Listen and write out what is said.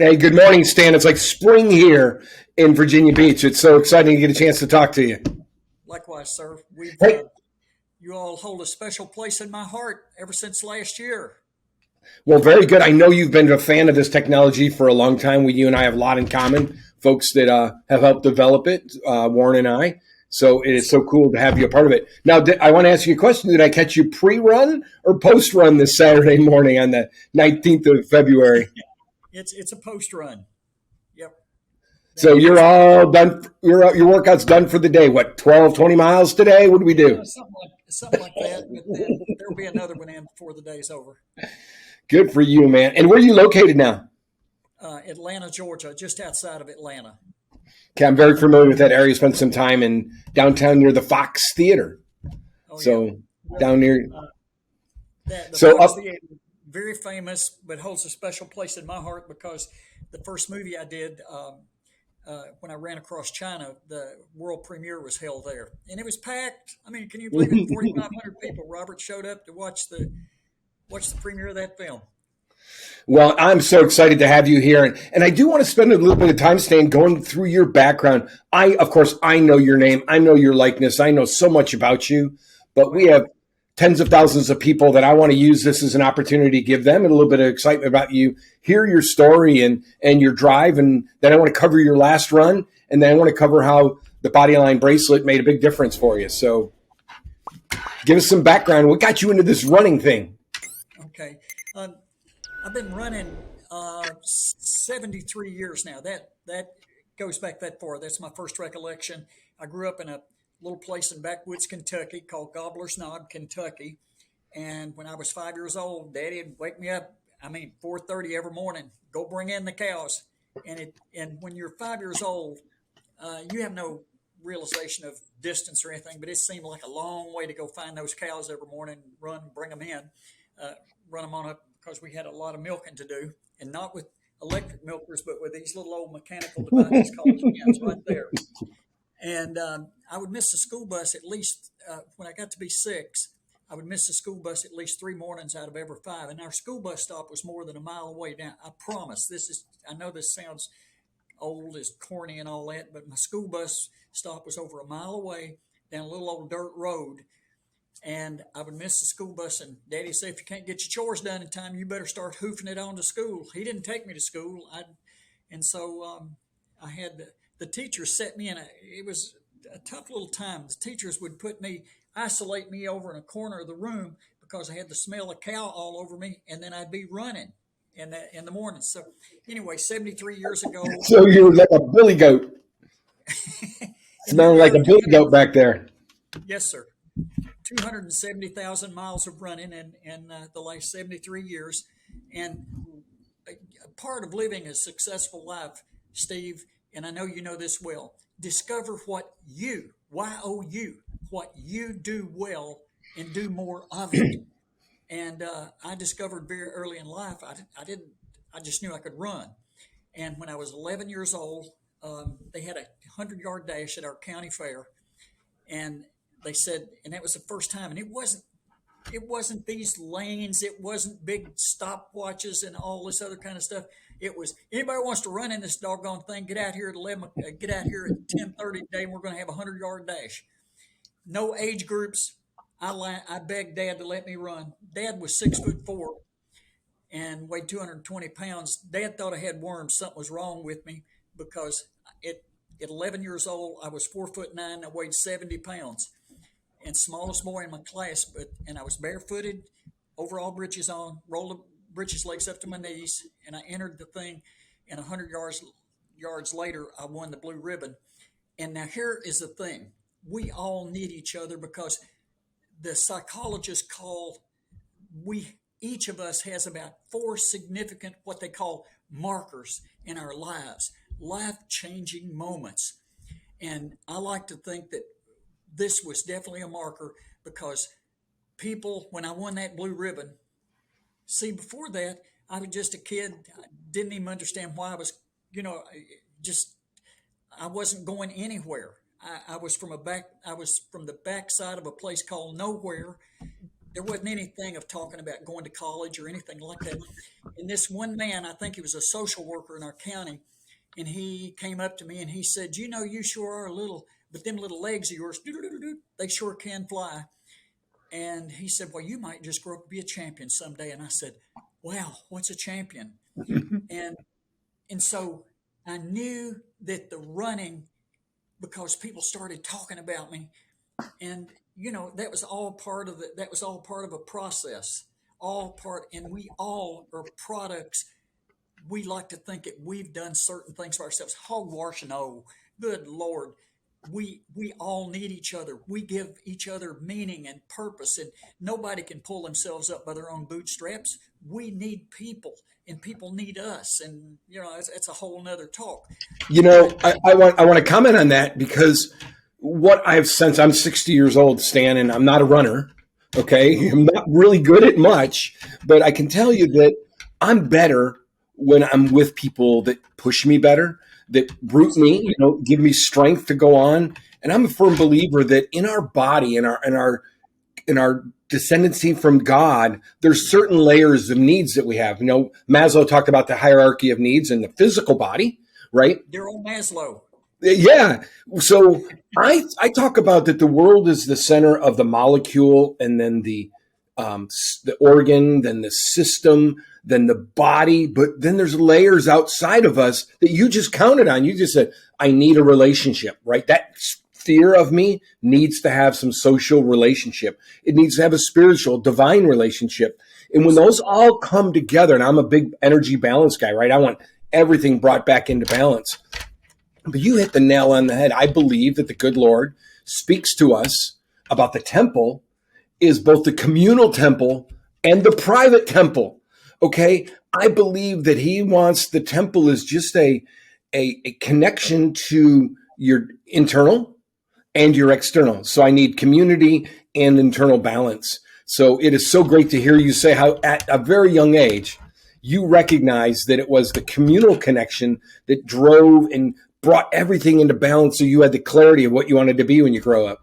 Hey, good morning, Stan. It's like spring here in Virginia Beach. It's so exciting to get a chance to talk to you. Likewise, sir. We've Hey, you all hold a special place in my heart ever since last year. well, very good. I know you've been a fan of this technology for a long time. You and I have a lot in common. Folks that have helped develop it, Warren and I. So it Yes, is sir. so cool to have you a part of it. Now, I want to ask you a question. Did I catch you pre-run or post-run this Saturday morning on the 19th of February? It's a post run. Yep. So That you're first all done. Your workout's done for the day. What, 12, 20 miles today? What do we do? something like that. But then there'll be another one in before the day's over. Good for you, man. And where are you located now? Atlanta, Georgia, just outside of Atlanta. Okay, I'm very familiar with that area. Spent some time in downtown near the Fox Theater. Oh yeah. So Well, down near, uh, that the so Fox up. Theater, very famous, but holds a special place in my heart because the first movie I did. When I ran across China, the world premiere was held there, and it was packed. I mean, can you believe it? 4,500 people. Robert showed up to watch the premiere of that film. Well, I'm so excited to have you here, and I do want to spend a little bit of time, Stan, going through your background. Of course, I know your name, I know your likeness, I know so much about you, but we Well, have tens of thousands of people that I want to use this as an opportunity to give them a little bit of excitement about you, hear your story and your drive, and then I want to cover your last run, and then I want to cover how the Bodyline bracelet made a big difference for you. So, give us some background. What got you into this running thing? okay. Um, I've been running 73 years now. That goes back that far. That's my first recollection. I grew up in a little place in backwoods Kentucky called Gobbler's Knob, Kentucky. And when I was 5 years old, Daddy would wake me up. I mean, 4:30 every morning. Go bring in the cows. And when you're 5 years old, you have no realization of distance or anything, but it seemed like a long way to go find those cows every morning, run, bring them in, uh, run them on up because we had a lot of milking to do, and not with electric milkers, but with these little old mechanical devices called chiens right there. And I would miss the school bus at least when I got to be six. I would miss the school bus at least 3 mornings out of every five. And our school bus stop was more than a mile away. Now, I promise, I know this sounds old, is corny and all that, but my school bus stop was over a mile away down a little old dirt road. And I would miss the school bus, and Daddy said, if you can't get your chores done in time, you better start hoofing it on to school. He didn't take me to school. And so I had the teachers set me in it was a tough little time. The teachers would isolate me over in a corner of the room because I had the smell of cow all over me, and then I'd be running in the morning. So anyway, 73 years ago, So you were like a billy goat, and here smelling we like are, a billy goat back there. yes, sir, 270,000 miles of running in the last 73 years. And a part of living a successful life, Steve, and I know you know this well, discover Y-O-U, what you do well and do more of it. And I discovered very early in life, I didn't, I just knew I could run. And when I was 11 years old, they had a 100-yard dash at our county fair, and they said, and that was the first time, and it wasn't these lanes, it wasn't big stopwatches and all this other kind of stuff. It was anybody wants to run in this doggone thing, get out here at 11, get out here at 10:30 today, and we're going to have a 100-yard dash. No age groups. I begged Dad to let me run. Dad was 6'4" and weighed 220 pounds. Dad thought I had worms. Something was wrong with me because it, at 11 years old, I was 4'9". I weighed 70 pounds and smallest boy in my class. And I was barefooted, overall breeches on, rolled the breeches legs up to my knees, and I entered the thing. And 100 yards later, I won the blue ribbon. And now here is the thing: we all need each other because the psychologists call we each of us has about four significant what they call markers in our lives, life changing moments. And I like to think that this was definitely a marker because people, when I won that blue ribbon, see, before that, I was just a kid. I didn't even understand why I was, you know, just, I wasn't going anywhere. I was from the backside of a place called nowhere, there wasn't anything of talking about going to college or anything like that. And this one man, I think he was a social worker in our county, and he came up to me and he said, "You know, you sure are little, but them little legs of yours, they sure can fly." And he said, "Well, you might just grow up to be a champion someday." And I said, "Wow, what's a champion?" And and so I knew that the running, because people started talking about me, and that was all part of that was all part of a process, all part, and we all are products. We like to think that we've done certain things for ourselves. Hogwash, no. Good Lord. We all need each other. We give each other meaning and purpose, and nobody can pull themselves up by their own bootstraps. We need people, and people need us, and it's a whole nother talk. But I want to comment on that, because what I've sensed, I'm 60 years old, Stan, and I'm not a runner. Okay. I'm not really good at much, but I can tell you that I'm better when I'm with people that push me better, that root me, give me strength to go on. And I'm a firm believer that in our body, in our descendancy from God, there's certain layers of needs that we have. Maslow talked about the hierarchy of needs in the physical body, right? they're on Maslow. Yeah. So I talk about that the world is the center of the molecule, and then the organ, then the system, then the body. But then there's layers outside of us that you just counted on. You just said, I need a relationship, right? That sphere of me needs to have some social relationship. It needs to have a spiritual, divine relationship. And when those all come together, and I'm a big energy balance guy, right? I want everything brought back into balance. But you hit the nail on the head. I believe that the good Lord speaks to us about the temple is both the communal temple and the private temple. Okay. I believe that he wants the temple is just a connection to your internal and your external. So I need community and internal balance. So it is so great to hear you say how at a very young age, you recognize that it was the communal connection that drove and brought everything into balance, so you had the clarity of what you wanted to be when you grow up.